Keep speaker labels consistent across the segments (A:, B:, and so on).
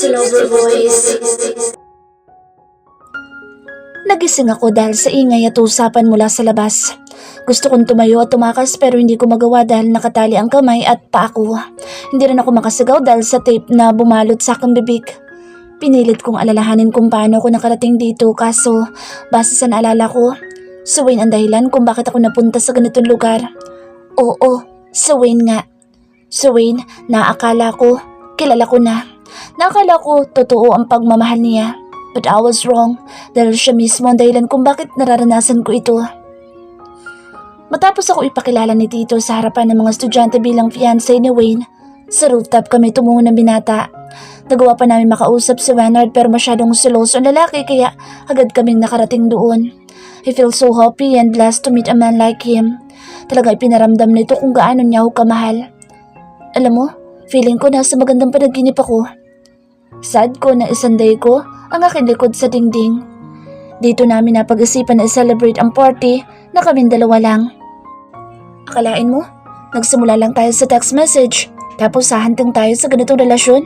A: Silver Voice. Nagising ako dahil sa ingay at usapan mula sa labas. Gusto kong tumayo at tumakas pero hindi ko magawa dahil nakatali ang kamay at paa ko. Hindi rin ako makasigaw dahil sa tape na bumalot sa aking bibig. Pinilit kong alalahanin kung paano ako nakarating dito kaso base sa naalala ko, si Wayne ang dahilan kung bakit ako napunta sa ganitong lugar. Oo, si Wayne nga. Si Wayne na akala ko, kilala ko na. Nakala ko totoo ang pagmamahal niya. But I was wrong dahil siya mismo ang dahilan kung bakit nararanasan ko ito. Matapos ako ipakilala ni Tito sa harapan ng mga estudyante bilang fiancé ni Wayne, sa rooftop kami tumungo ng binata. Nagawa pa namin makausap si Leonard pero masyadong seloso ang lalaki kaya agad kaming nakarating doon. I feel so happy and blessed to meet a man like him. Talaga ipinaramdam nito kung gaano niya ako kamahal. Alam mo, feeling ko nasa magandang panaginip ako. Sad ko na isang day ko ang aking likod sa dingding. Dito namin napag-isipan na i-celebrate ang party na kaming dalawa lang. Akalain mo, nagsimula lang tayo sa text message tapos hahantong tayo sa ganitong relasyon?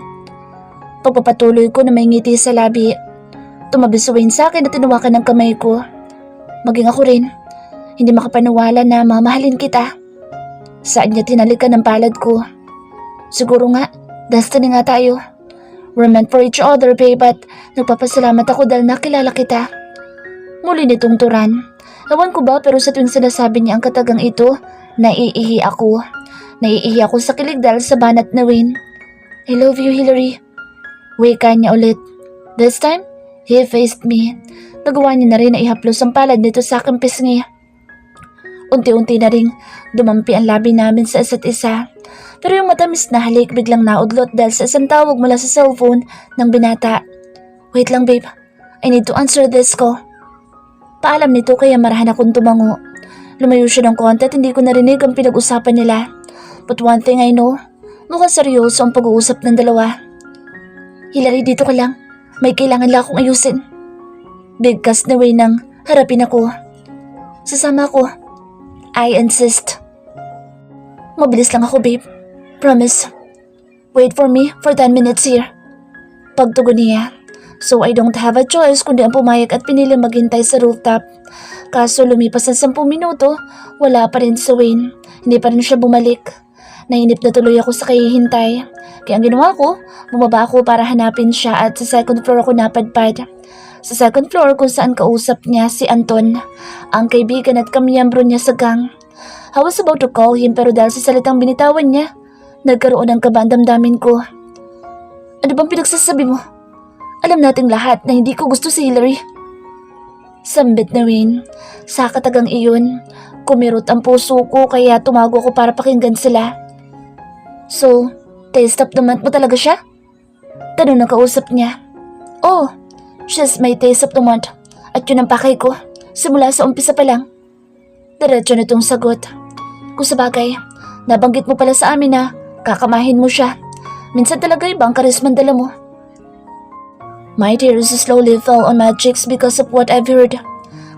A: Pagpapatuloy ko na may ngiti sa labi. Tumabi si Wayne sa akin at tinawakan ng kamay ko. Maging ako rin, hindi makapaniwala na mamahalin kita. Saan niya tinalikan ng palad ko? Siguro nga, destiny nga tayo. We're meant for each other, babe, at nagpapasalamat ako dahil nakilala kita. Muli nitong turan. Ewan ko ba pero sa tuwing sinasabi niya ang katagang ito, naiihi ako. Naiihi ako sa kilig dahil sa banat na Wayne. I love you, Hillary. Wika niya ulit. This time, he faced me. Nagawa niya na rin na ihaplos ang palad nito sa aking pisngi. Unti-unti na ring dumampi ang labi namin sa isa't isa. Pero yung matamis na halik biglang naudlot dahil sa isang tawag mula sa cellphone ng binata. Wait lang babe, I need to answer this call. Paalam nito kaya marahan akong tumango. Lumayo siya ng konti at hindi ko narinig ang pinag-usapan nila. But one thing I know, mukhang seryoso ang pag-uusap ng dalawa. Hillary, dito ka lang. May kailangan lang akong ayusin. Bigkas na way nang harapin ako. Sasama ako. I insist. Mabilis lang ako babe. Promise. Wait for me for 10 minutes here. Pagtugon niya. So I don't have a choice kundi ang pumayag at pinili maghintay sa rooftop. Kaso lumipas ng 10 minuto, wala pa rin si Wayne. Hindi pa rin siya bumalik. Nainip na tuloy ako sa kahihintay. Kaya ang ginawa ko, bumaba ako para hanapin siya at sa second floor ako napadpad. Sa second floor kung saan kausap niya si Anton, ang kaibigan at kamiyembro niya sa gang. I was about to call him pero dahil sa salitang binitawan niya, nagkaroon ng kaba ang damdamin ko. Ano bang pinagsasabi mo? Alam nating lahat na hindi ko gusto si Hillary. Sambit na Wayne. Sa katagang iyon, kumirot ang puso ko kaya tumago ako para pakinggan sila. So, taste of the month mo talaga siya? Tanong ng kausap niya. Oh, she's my taste of the month. At yun ang pakay ko, simula sa umpisa pa lang. Diretso nitong sagot. Kung sabagay, nabanggit mo pala sa amin na kakamahin mo siya. Minsan talaga ibang karisman dala mo. My tears slowly fell on my cheeks because of what I've heard.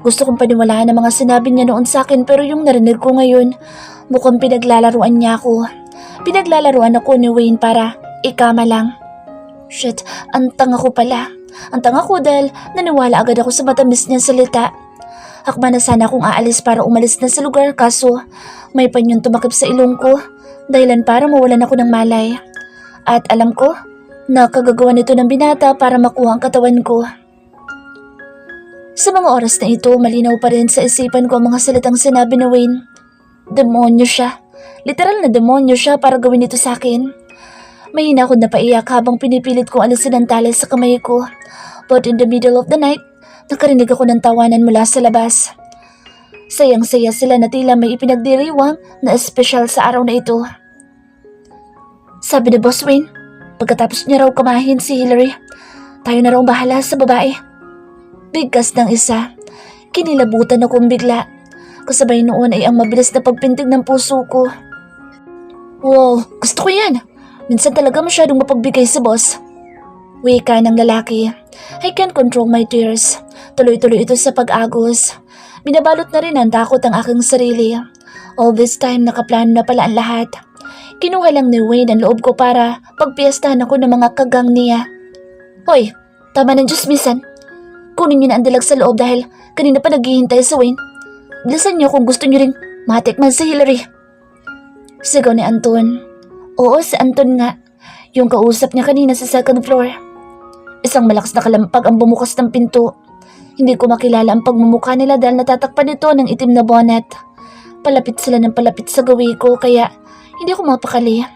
A: Gusto kong paniwalaan ang mga sinabi niya noon sa akin pero yung narinig ko ngayon, mukhang pinaglalaruan niya ako. Pinaglalaruan ako ni Wayne para ikama lang. Shit, ang tanga ko pala. Ang tanga ko dahil naniwala agad ako sa matamis niyang salita. Hakma na sana akong aalis para umalis na sa lugar kaso may panyong tumakip sa ilong ko dahilan para mawalan ako ng malay. At alam ko na kagagawa nito ng binata para makuha ang katawan ko. Sa mga oras na ito, malinaw pa rin sa isipan ko ang mga salitang sinabi ni Wayne. Demonyo siya. Literal na demonyo siya para gawin ito sa akin. Mahina akong napaiyak habang pinipilit kong alisin ang tali sa kamay ko. But in the middle of the night, nakarinig ako ng tawanan mula sa labas. Sayang-saya sila na tila may ipinagdiriwang na espesyal sa araw na ito. Sabi ni Boss Wayne, pagkatapos niya raw kamahin si Hillary, tayo na raw bahala sa babae. Bigkas ng isa, kinilabutan akong bigla. Kasabay noon ay ang mabilis na pagpintig ng puso ko. Wow, gusto ko yan. Minsan talaga masyadong mapagbigay si boss. Wika ng lalaki. I can't control my tears. Tuloy-tuloy ito sa pag-agos. Binabalot na rin ang takot ang aking sarili. All this time nakaplano na pala ang lahat. Kinuha lang ni Wayne ang loob ko para pagpiestahan ako ng mga kagang niya. Hoy, tama ng Diyos-misan. Kunin niyo na ang dalag sa loob dahil kanina pa naghihintay sa Wayne. Bilisan niyo kung gusto niyo ring matikman si Hillary. Sigaw ni Anton. Oo, si Anton nga. Yung kausap niya kanina sa second floor. Isang malakas na kalampag ang bumukas ng pinto. Hindi ko makilala ang pagmumukha nila dahil natatakpan nito ng itim na bonnet. Palapit sila ng palapit sa gawi ko kaya hindi ko mapakali.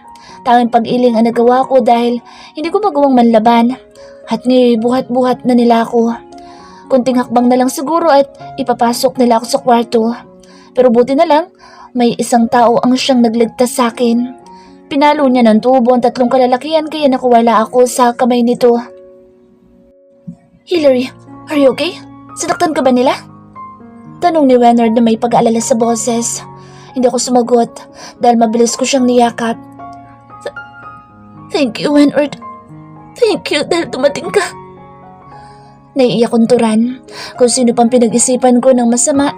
A: Tanging pag-iling ang nagawa ko dahil hindi ko magawang manlaban. At buhat-buhat na nila ako. Kunting hakbang na lang siguro at ipapasok nila ako sa kwarto. Pero buti na lang, may isang tao ang siyang nagligtas sa akin. Pinalo niya ng tubo ang 3 kalalakihan kaya nakuwala ako sa kamay nito. Hillary, are you okay? Sinaktan ka ba nila? Tanong ni Wenard na may pag-aalala sa boses. Hindi ako sumagot dahil mabilis ko siyang niyakap. Thank you, Wenard. Thank you dahil dumating ka. Naiiyak kong turan. Kung sino pang pinag-isipan ko ng masama,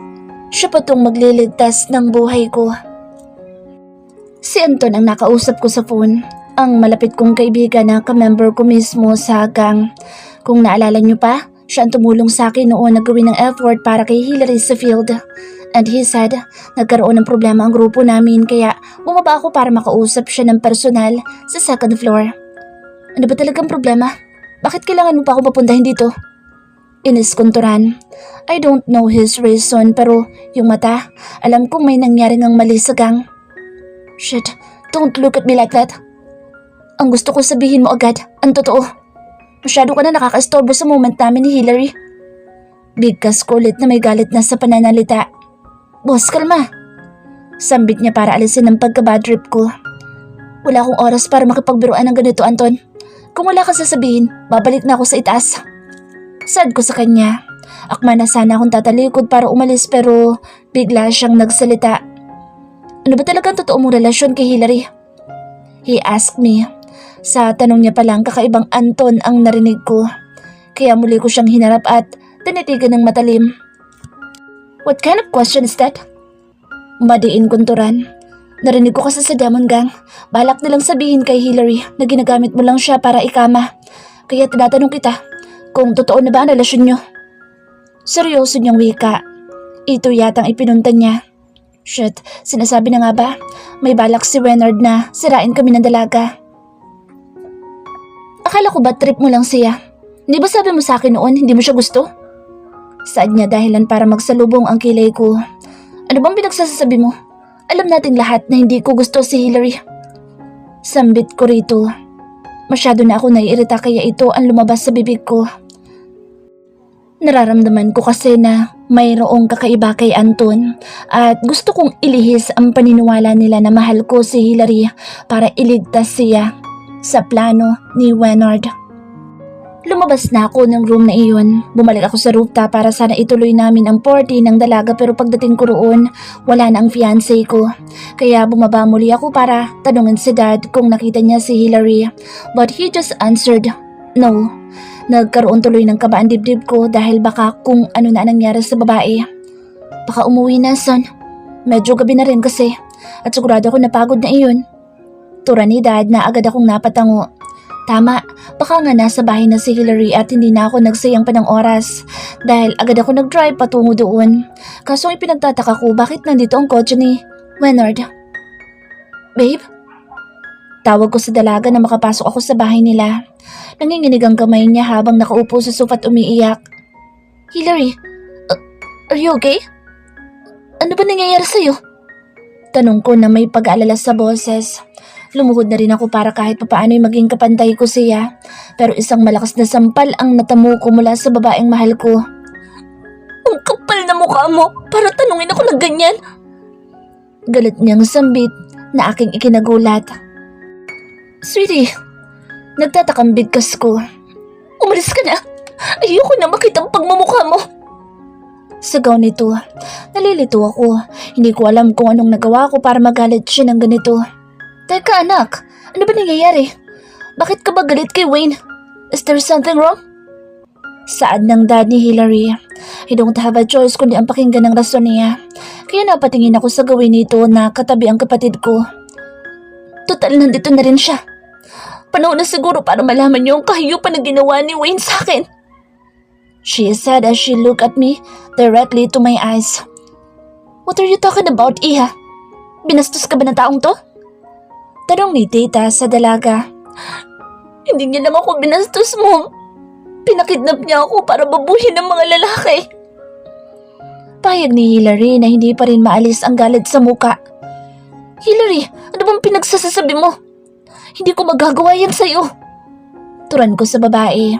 A: siya pa tong magliligtas ng buhay ko. Si Anton ang nakausap ko sa phone. Ang malapit kong kaibigan na ka-member ko mismo sa gang. Kung naalala niyo pa, siya ang tumulong sa akin noon na gawin ng effort para kay Hillary sa field. And he said, nagkaroon ng problema ang grupo namin kaya bumaba ako para makausap siya ng personal sa second floor. Ano ba talagang problema? Bakit kailangan mo pa ako papuntahin dito? Inis konturan. I don't know his reason pero yung mata, alam kong may nangyari ngang mali sa gang. Shit, don't look at me like that. Ang gusto ko sabihin mo agad, ang totoo. Masyado ka na nakaka-istorbo sa moment namin ni Hillary. Bigkas ko ulit na may galit na sa pananalita. Boss, kalma. Sambit niya para alisin ang pagka-bad trip ko. Wala akong oras para makipagbiruan ng ganito, Anton. Kung wala ka sasabihin, babalik na ako sa itaas. Sad ko sa kanya. Akma na sana akong tatalikod para umalis pero bigla siyang nagsalita. Ano ba talagang totoo mong relasyon kay Hillary? He asked me. Sa tanong niya palang kakaibang Anton ang narinig ko. Kaya muli ko siyang hinarap at tinitigan ng matalim. What kind of question is that? Madiin kunturan. Narinig ko kasi sa Demon Gang. Balak nilang sabihin kay Hillary na ginagamit mo lang siya para ikama. Kaya tinatanong kita kung totoo na ba ang relasyon niyo. Seryoso niyang wika. Ito yatang ipinunta niya. Shit, sinasabi na nga ba? May balak si Wenard na sirain kami ng dalaga. Akala ko ba trip mo lang siya? Hindi ba sabi mo sa akin noon hindi mo siya gusto? Saad niya dahilan para magsalubong ang kilay ko. Ano bang pinagsasabi mo? Alam natin lahat na hindi ko gusto si Hillary. Sambit ko rito. Masyado na ako naiirita kaya ito ang lumabas sa bibig ko. Nararamdaman ko kasi na mayroong kakaiba kay Anton at gusto kong ilihis ang paniniwala nila na mahal ko si Hillary para iligtas siya sa plano ni Wenard. Lumabas na ako ng room na iyon. Bumalik ako sa rooftop para sana ituloy namin ang party ng dalaga pero pagdating ko roon, wala na ang fiancé ko. Kaya bumaba muli ako para tanungin si Dad kung nakita niya si Hillary. But he just answered, no. Nagkaroon tuloy ng kaba ang dibdib ko dahil baka kung ano na nangyari sa babae. Baka umuwi na, son. Medyo gabi na rin kasi at sigurado ako napagod na iyon. Tura ni Dad na agad akong napatango. Tama, baka nga nasa bahay na si Hillary at hindi na ako nagsayang pa ng oras dahil agad ako nag-drive patungo doon. Kaso ipinagtataka ko bakit nandito ang kotse ni Wenard. Babe? Tawag ko sa dalaga na makapasok ako sa bahay nila. Nanginginig ang kamay niya habang nakaupo sa sofa at umiiyak. Hillary, are you okay? Ano ba nangyayari sa'yo? Tanong ko na may pag-aalala sa boses. Lumuhod na rin ako para kahit papaano'y maging kapantay ko siya. Pero isang malakas na sampal ang natamo ko mula sa babaeng mahal ko. Ang kapal na mukha mo para tanungin ako ng ganyan. Galit niyang sambit na aking ikinagulat. Sweetie, nagtatakang bigkas ko. Umalis ka na. Ayoko na makita ang pagmamukha mo. Sigaw nito. Nalilito ako. Hindi ko alam kung anong nagawa ko para magalit siya ng ganito. Teka anak, ano ba nangyayari? Bakit ka ba galit kay Wayne? Is there something wrong? Saad ng dad ni Hillary. I don't have a choice kundi ang pakinggan ng rason niya. Kaya napatingin ako sa gawin nito na katabi ang kapatid ko. Total nandito na rin siya. Panahon na siguro para malaman niyo ang kahiyupan na ginawa ni Wayne sa akin. She said as she looked at me directly to my eyes. What are you talking about, Iha? Binastos ka ba ng taong to? Tanong ni Tita sa dalaga. Hindi niya lang ako binastos, Mom. Pinakidnap niya ako para babuhin ng mga lalaki. Payag ni Hillary na hindi pa rin maalis ang galit sa muka. Hillary, ano bang pinagsasasabi mo? Hindi ko magagawa yan sa'yo. Turan ko sa babae.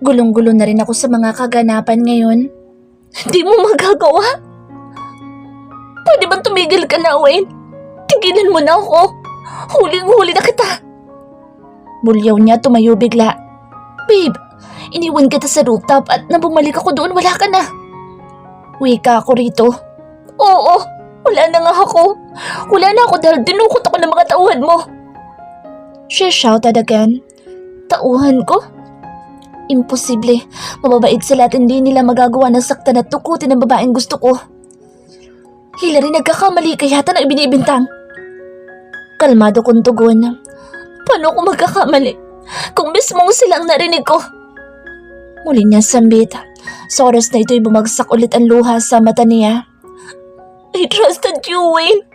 A: Gulong-gulo na rin ako sa mga kaganapan ngayon. Hindi mo magagawa? Pwede bang tumigil ka na, Wayne? Tigilan mo na ako. Huling-huli na kita. Bulyaw niya, tumayo bigla. Babe, iniwan kita sa rooftop at nang bumalik ako doon, wala ka na. Wika ako rito. Oo, wala na nga ako. Wala na ako dahil dinukot ako ng mga tauhan mo. She shouted again. Tauhan ko? Imposible. Mababait sila at hindi nila magagawa na saktan at tukutin ang babaeng gusto ko. Hillary, nagkakamali ka yata na ibinibintang. Kalmado kong tugon. Paano ko magkakamali kung mismong silang narinig ko? Muli niya sambit. Sa oras na ito'y bumagsak ulit ang luha sa mata niya. I trusted you, Wayne.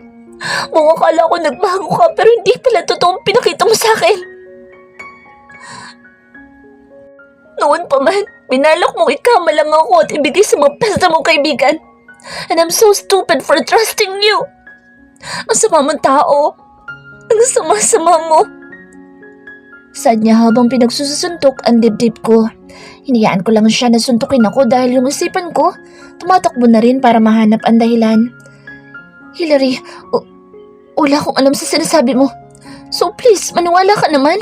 A: Mga akala ko nagbago ka pero hindi pala totoong pinakita mo sa akin. Noon pa man, binalak mong ikama lang ako at ibigay sa mga pesta mong kaibigan. And I'm so stupid for trusting you. Ang sama mong tao. Ang sama-sama mo. Saad niya habang pinagsusuntok ang dibdib ko. Hinayaan ko lang siya na suntukin ako dahil yung isipan ko tumatakbo na rin para mahanap ang dahilan. Hillary, wala akong alam sa sinasabi mo. So please, maniwala ka naman.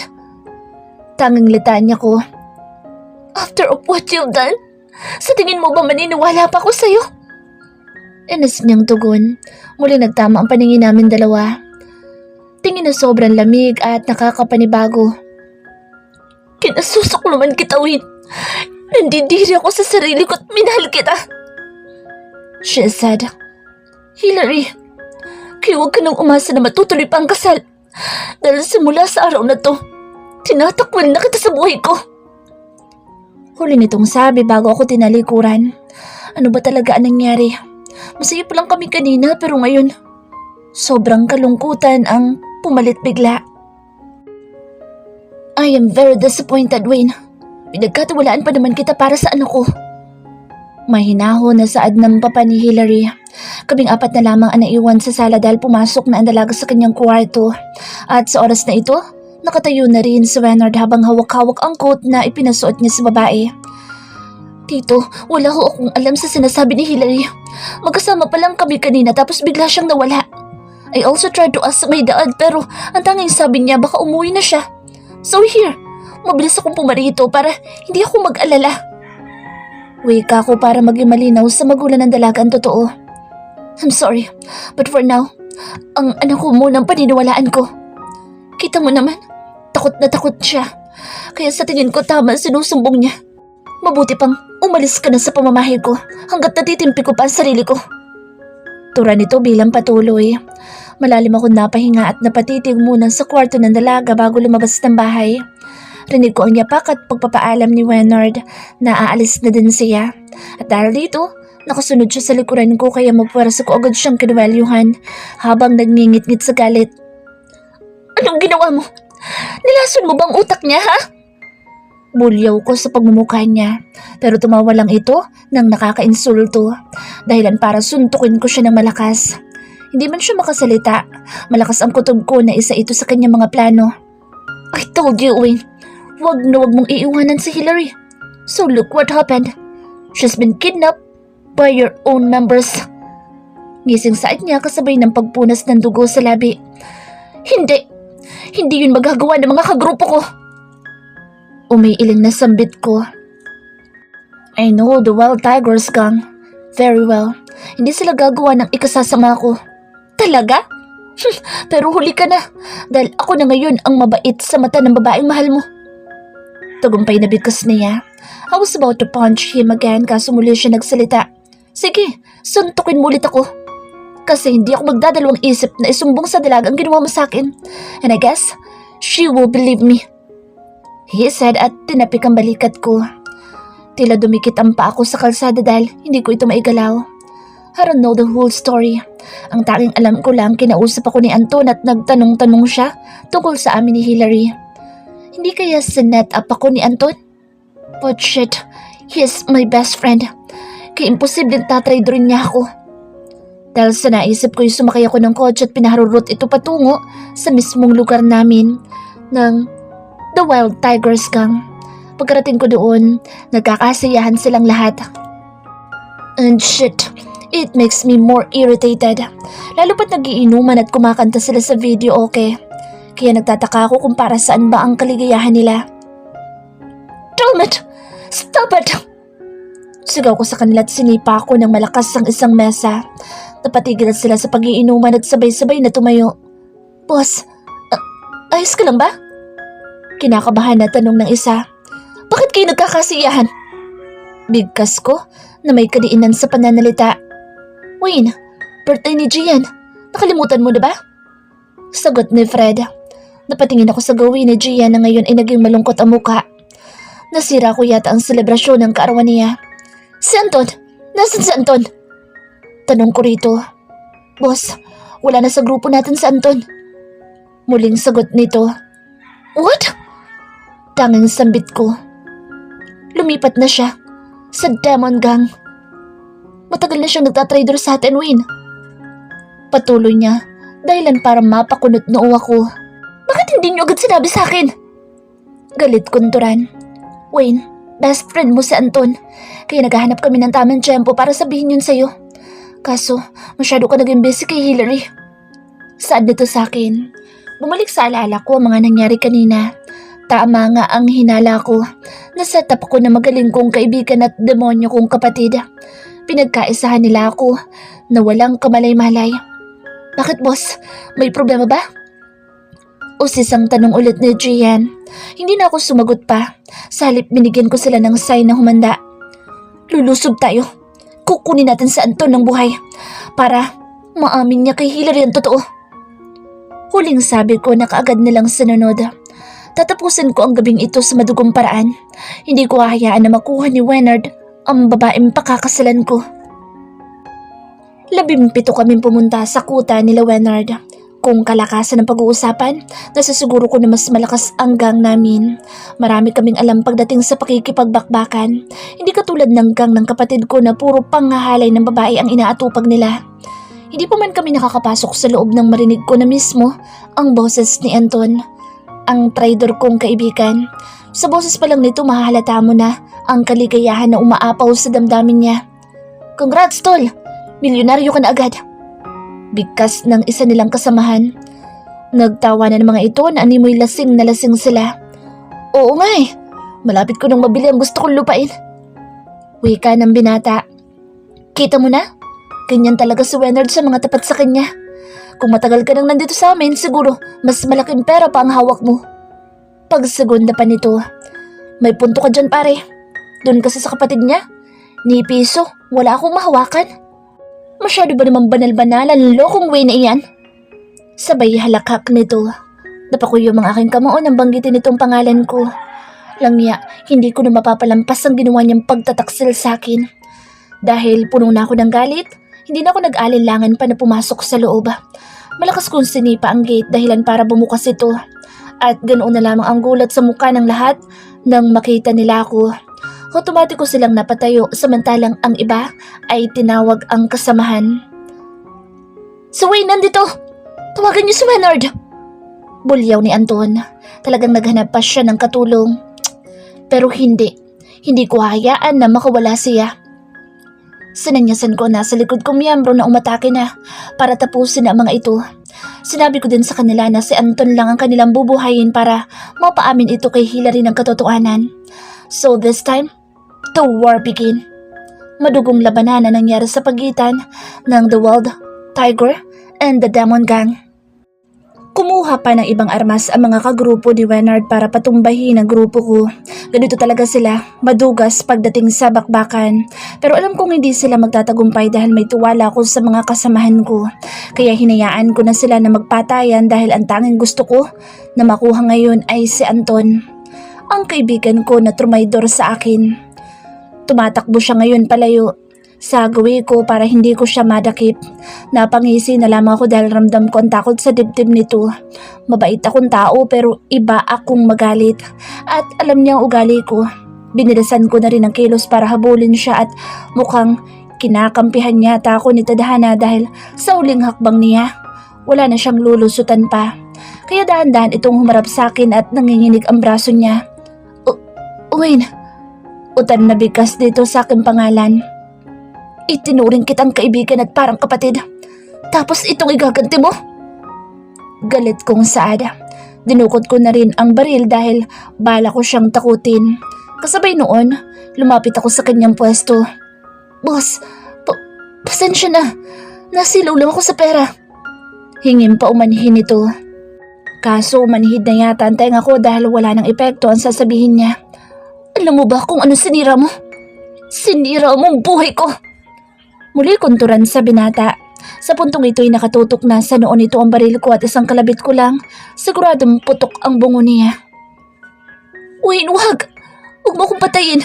A: Tanging litanya ko. After of what you've done, sa tingin mo ba maniniwala pa ako sa'yo? Inis niyang tugon. Muli nagtama ang paningin namin dalawa. Tingin na sobrang lamig at nakakapanibago. Kinasusok naman kita, Wayne. Nandidiri ako sa sarili ko at minahal kita. She said, Hillary, kaya huwag ka nang umasa na matutuloy pa ang kasal. Dahil simula sa araw na to, tinatakwan na kita sa buhay ko. Huli nitong sabi bago ako tinalikuran. Ano ba talaga ang nangyari? Masaya pa lang kami kanina pero ngayon, sobrang kalungkutan ang pumalit bigla. I am very disappointed, Wayne. Pinagkatiwalaan pa naman kita para sa anak ko. Mahinahon na saad ng papa ni Hillary. Kaming apat na lamang ang naiwan sa sala dahil pumasok na ang dalaga sa kanyang kwarto. At sa oras na ito, nakatayo na rin si Leonard habang hawak-hawak ang coat na ipinasuot niya sa babae. Tito, wala ho akong alam sa sinasabi ni Hillary. Magkasama pa lang kami kanina tapos bigla siyang nawala. I also tried to ask my dad pero ang tanging sabi niya baka umuwi na siya. So here, mabilis akong pumarito para hindi ako mag-alala. Wika ko para maging malinaw sa magulang ng dalaga ang totoo. I'm sorry, but for now, ang anak ko munang paniniwalaan ko. Kita mo naman, takot na takot siya. Kaya sa tingin ko tama sinusumbong niya. Mabuti pang umalis ka na sa pamamahay ko hanggat natitimpi ko pa ang sarili ko. Tura nito bilang patuloy. Malalim ako napahinga at napatitig muna sa kwarto ng dalaga bago lumabas ng bahay. Rinig ko ang yapak at pagpapaalam ni Leonard na aalis na din siya. At dahil dito, nakasunod siya sa likuran ko kaya mapwersa ko agad siyang kinuwelyuhan habang nagngingit-ngit sa galit. Anong ginawa mo? Nilason mo bang utak niya, ha? Bulyaw ko sa pagmumukha niya pero tumawa lang ito nang nakakainsulto dahilan para suntukin ko siya ng malakas. Hindi man siya makasalita, malakas ang kutob ko na isa ito sa kanyang mga plano. I told you, Wayne, wag na wag mong iiwanan si Hillary. So look what happened. She's been kidnapped by your own members. Ngising saad niya kasabay ng pagpunas ng dugo sa labi. Hindi yun magagawa ng mga kagrupo ko. Umiiling na sambit ko. I know the Wild Tigers gang very well. Hindi sila gagawa ng ikasasama ko. Talaga? Pero huli ka na dahil ako na ngayon ang mabait sa mata ng babaeng mahal mo. Tagumpay na bigkas niya. I was about to punch him again kaso muli siya nagsalita. Sige, suntukin mo ulit ako. Kasi hindi ako magdadalawang isip na isumbong sa dalagang ginawa mo sa akin. And I guess, She will believe me. He said at tinapik ang balikat ko. Tila dumikit ang paa ko sa kalsada dahil hindi ko ito maigalaw. I don't know the whole story. Ang tanging alam ko lang, kinausap ako ni Anton at nagtanong-tanong siya tungkol sa amin ni Hillary. Hindi kaya sinet up ako ni Anton? But shit, he is my best friend. Kaya imposibleng tatraidorin niya ako. Dahil sa naisip ko yung sumakay ako ng kotse at pinaharurot ito patungo sa mismong lugar namin ng The Wild Tigers Gang. Pagkarating ko doon, nagkakasiyahan silang lahat. And shit, it makes me more irritated. Lalo pat nagiinuman at kumakanta sila sa video, okay? Kaya nagtataka ako kung para saan ba ang kaligayahan nila. Damn it! Stop it! Sigaw ko sa kanila at sinipa ako ng malakas ang isang mesa. Napatigil sila sa pag-iinuman at sabay-sabay na tumayo. Boss, ayos ka lang ba? Kinakabahan na tanong ng isa. Bakit kayo nagkakasiyahan? Bigkas ko na may kadiinan sa pananalita. Wayne, birthday ni Gian. Nakalimutan mo na ba? Sagot ni Fred. Napatingin ako sa gawin ni Gian na ngayon ay naging malungkot ang mukha. Nasira ko yata ang selebrasyon ng kaarawan niya. Si Anton? Nasaan si Anton? Tanong ko rito. Boss, wala na sa grupo natin si Anton. Muling sagot nito. What? Tanging sambit ko. Lumipat na siya sa Demon Gang. Matagal na siyang nagtatrader sa atin, Wayne. Patuloy niya, dahilan para mapakunot noo ako. Bakit hindi niyo agad sinabi sa akin? Galit kunturan. Wayne, best friend mo si Anton. Kaya naghahanap kami ng tamang tiyempo para sabihin yun sa'yo. Kaso, masyado ka naging busy kay Hillary. Saan nito sa akin? Bumalik sa alala ko ang mga nangyari kanina. Tama nga ang hinala ko. Naset up ko na magaling kong kaibigan at demonyo kong kapatid. Pinagkaisahan nila ako na walang kamalay-malay. Bakit boss? May problema ba? Usisang tanong ulit ni Gian. Hindi na ako sumagot pa. Sa halip binigyan ko sila ng sign na humanda. Lulusob tayo. Kukunin natin sa Anton ng buhay para maamin niya kay Hillary ang totoo. Huling sabi ko na kaagad nilang sinunod. Tatapusin ko ang gabing ito sa madugong paraan. Hindi ko hahayaan na makuha ni Wenard ang babaeng pakakasalan ko. 17 kaming pumunta sa kuta nila Wenard. Kung kalakasan ng pag-uusapan, nasisiguro ko na mas malakas ang gang namin. Marami kaming alam pagdating sa pakikipagbakbakan. Hindi katulad ng gang ng kapatid ko na puro panghahalay ng babae ang inaatupag nila. Hindi pa man kami nakakapasok sa loob ng marinig ko na mismo ang boses ni Anton, ang traidor kong kaibigan. Sa boses pa lang nito mahahalata mo na ang kaligayahan na umaapaw sa damdamin niya. Congrats, tol! Milyonaryo ka na agad! Bigkas ng isa nilang kasamahan. Nagtawa na ng mga ito na animoy lasing na lasing sila. Oo nga eh, malapit ko nang mabili ang gusto kong lupain. Wika ng binata. Kita mo na? Ganyan talaga si Wenard sa mga tapat sa kanya. Kung matagal ka nang nandito sa amin, siguro mas malaking pera pa ang hawak mo. Pagsegunda pa nito. May punto ka dyan pare. Doon kasi sa kapatid niya. Ni piso, wala akong mahawakan. Masyado ba naman banal-banalan lokong way na iyan? Sabay halakak nito. Napakuyo mga aking kamao nang banggitin itong pangalan ko. Langya, hindi ko na mapapalampas ang ginawa niyang pagtataksil sa akin. Dahil puno na ako ng galit, hindi na ako nag-alinlangan pa na pumasok sa loob. Malakas kong sinipa ang gate dahilan para bumukas ito. At ganoon na lamang ang gulat sa mukha ng lahat nang makita nila ako. Otomatiko silang napatayo samantalang ang iba ay tinawag ang kasamahan. Si Wayne nandito! Tawagan niyo si Wenard! Bulyaw ni Anton. Talagang naghanap pa siya ng katulong. Pero hindi ko hayaan na makawala siya. Sinanyasan ko na sa likod kong miyembro na umatake na para tapusin ang mga ito. Sinabi ko din sa kanila na si Anton lang ang kanilang bubuhayin para mapaamin ito kay Hillary ng katotohanan. So this time, the war begin. Madugong labanan na nangyari sa pagitan ng The Wild Tiger and the Demon Gang. Kumuha Kumuha pa ng ibang armas ang mga kagrupo ni Wenard para patumbahin ang grupo ko. Ganito talaga sila, madugas pagdating sa bakbakan. Pero alam kong hindi sila magtatagumpay dahil may tuwala ako sa mga kasamahan ko. Kaya hinayaan ko na sila na magpatayan dahil ang tanging gusto ko na makuha ngayon ay si Anton. Ang kaibigan ko na trumaydor sa akin. Tumatakbo siya ngayon palayo sa gawi ko para hindi ko siya madakip. Napangisi na lamang ako dahil ramdam ko ang takot sa dibdib nito. Mabait akong tao pero iba akong magalit. At alam niya ang ugali ko. Binilasan ko na rin ang kilos para habulin siya at mukhang kinakampihan yata ako ni Tadhana dahil sa uling hakbang niya. Wala na siyang lulusutan pa. Kaya dahan-dahan itong humarap sa akin at nanginginig ang braso niya. Wayne, utan na bigkas dito sa aking pangalan. Itinuring kitang kaibigan at parang kapatid. Tapos itong igaganti mo? Galit kong saad. Dinukot ko na rin ang baril dahil bala ko siyang takutin. Kasabay noon, lumapit ako sa kanyang pwesto. Boss, pasensya na. Nasilaw lang ako sa pera. Hingin pa umanhin ito. Kaso manhid na yata ang tenga ko dahil wala nang epekto ang sasabihin niya. Alam mo ba kung ano sinira mo? Sinira mo ang buhay ko. Muli kunturan sa binata. Sa puntong ito'y nakatutok na sa noon ito ang baril ko at isang kalabit ko lang. Siguradong putok ang bungo niya. Wayne, wag! Huwag mo akong patayin.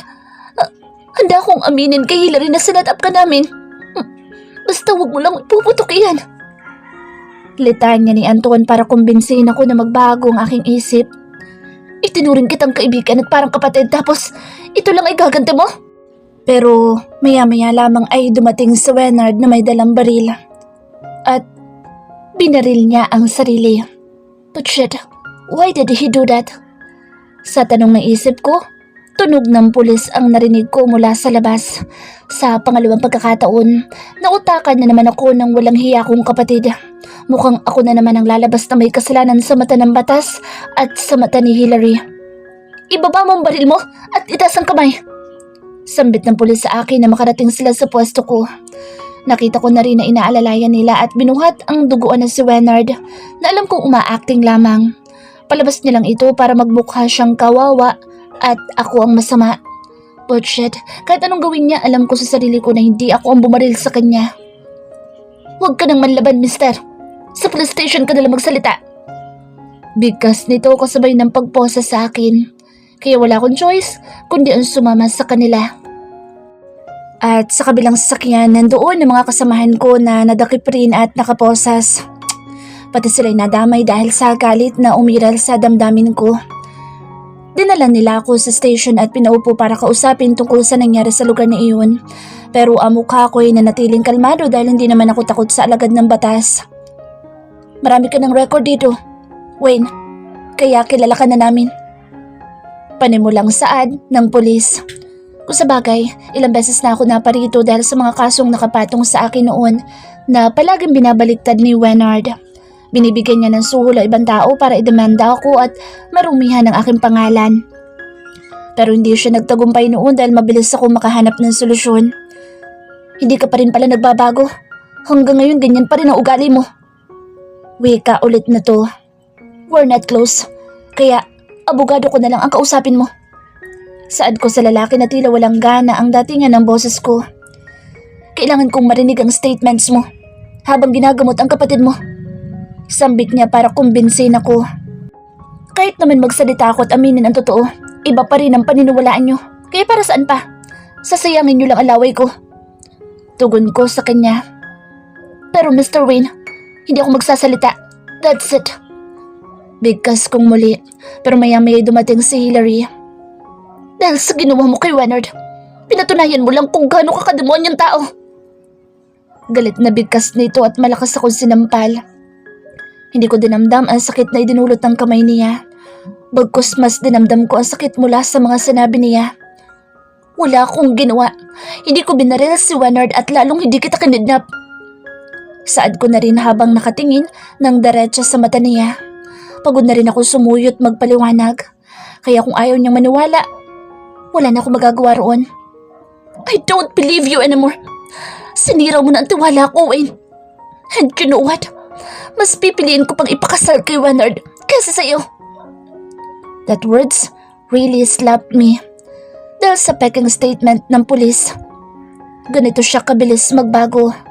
A: Handa akong aminin kay Hillary na sinat up ka namin. Basta huwag mo lang ipuputok iyan. Litanya ni Anton para kumbinsihin ako na magbago ang aking isip. Itinuring kitang kaibigan at parang kapatid tapos ito lang ay gaganti mo? Pero maya-maya lamang ay dumating si Wenard na may dalang baril. At binaril niya ang sarili. But shit, why did he do that? Sa tanong ng isip ko, tunog ng pulis ang narinig ko mula sa labas. Sa pangalawang pagkakataon, nautakan na naman ako ng walang hiya kong kapatid. Mukhang ako na naman ang lalabas na may kasalanan sa mata ng batas at sa mata ni Hillary. Ibaba mo ang baril mo at itaas ang kamay. Sambit ng pulis sa akin na makarating sila sa pwesto ko. Nakita ko na rin na inaalalayan nila at binuhat ang duguan na si Wenard na alam kong umaacting lamang. Palabas nilang ito para magmukha siyang kawawa at ako ang masama. But shit, kahit anong gawin niya, alam ko sa sarili ko na hindi ako ang bumaril sa kanya. Huwag ka nang manlaban, mister. Sa police station ka nalang magsalita. Bigkas nito kasabay ng pagposa sa akin. Kaya wala akong choice kundi ang sumama sa kanila. At sa kabilang sasakyan, nandoon ang mga kasamahan ko na nadakip rin at nakaposas. Pati sila'y nadamay dahil sa galit na umiral sa damdamin ko. Dinala nila ako sa station at pinaupo para kausapin tungkol sa nangyari sa lugar na iyon. Pero ang mukha ko'y nanatiling kalmado dahil hindi naman ako takot sa alagad ng batas. Marami ka ng record dito, Wayne. Kaya kilala ka na namin. Panimulang saad ng pulis. Kung sa bagay, ilang beses na ako naparito dahil sa mga kasong nakapatong sa akin noon na palaging binabaliktad ni Wenard. Binibigyan niya ng suhol ang ibang tao para idemanda ako at marumihan ang aking pangalan. Pero hindi siya nagtagumpay noon dahil mabilis ako makahanap ng solusyon. Hindi ka pa rin pala nagbabago. Hanggang ngayon ganyan pa rin ang ugali mo. Wika ulit na to. We're not close. Kaya abogado ko na lang ang kausapin mo. Saad ko sa lalaki na tila walang gana ang datingan ng boses ko. Kailangan kong marinig ang statements mo habang ginagamot ang kapatid mo. Sambit niya para kumbinsin ako. Kahit naman magsalita ako at aminin ang totoo, iba pa rin ang paniniwalaan niyo. Kaya para saan pa? Sasayangin niyo lang ang laway ko. Tugon ko sa kanya. Pero Mr. Wayne, hindi ako magsasalita. That's it. Bigkas kong muli, pero maya-maya dumating si Hillary. Dahil sa ginawa mo kay Wenard, pinatunayan mo lang kung gaano ka kademonyang tao. Galit na bigkas nito at malakas akong sinampal. Hindi ko dinamdam ang sakit na idinulot ng kamay niya. Bagkus mas dinamdam ko ang sakit mula sa mga sinabi niya. Wala akong ginawa. Hindi ko binaril si Wenard at lalong hindi kita kinidnap. Saad ko na rin habang nakatingin ng diretsa sa mata niya. Pagod na rin ako sumuyot magpaliwanag. Kaya kung ayaw niyang maniwala, wala na akong magagawa roon. I don't believe you anymore. Sinira mo na ang tiwala ko, Wayne. And you know what? Mas pipiliin ko pang ipakasal kay Leonard kaysa sa'yo. That words really slapped me. Dahil sa peking statement ng pulis, ganito siya kabilis magbago.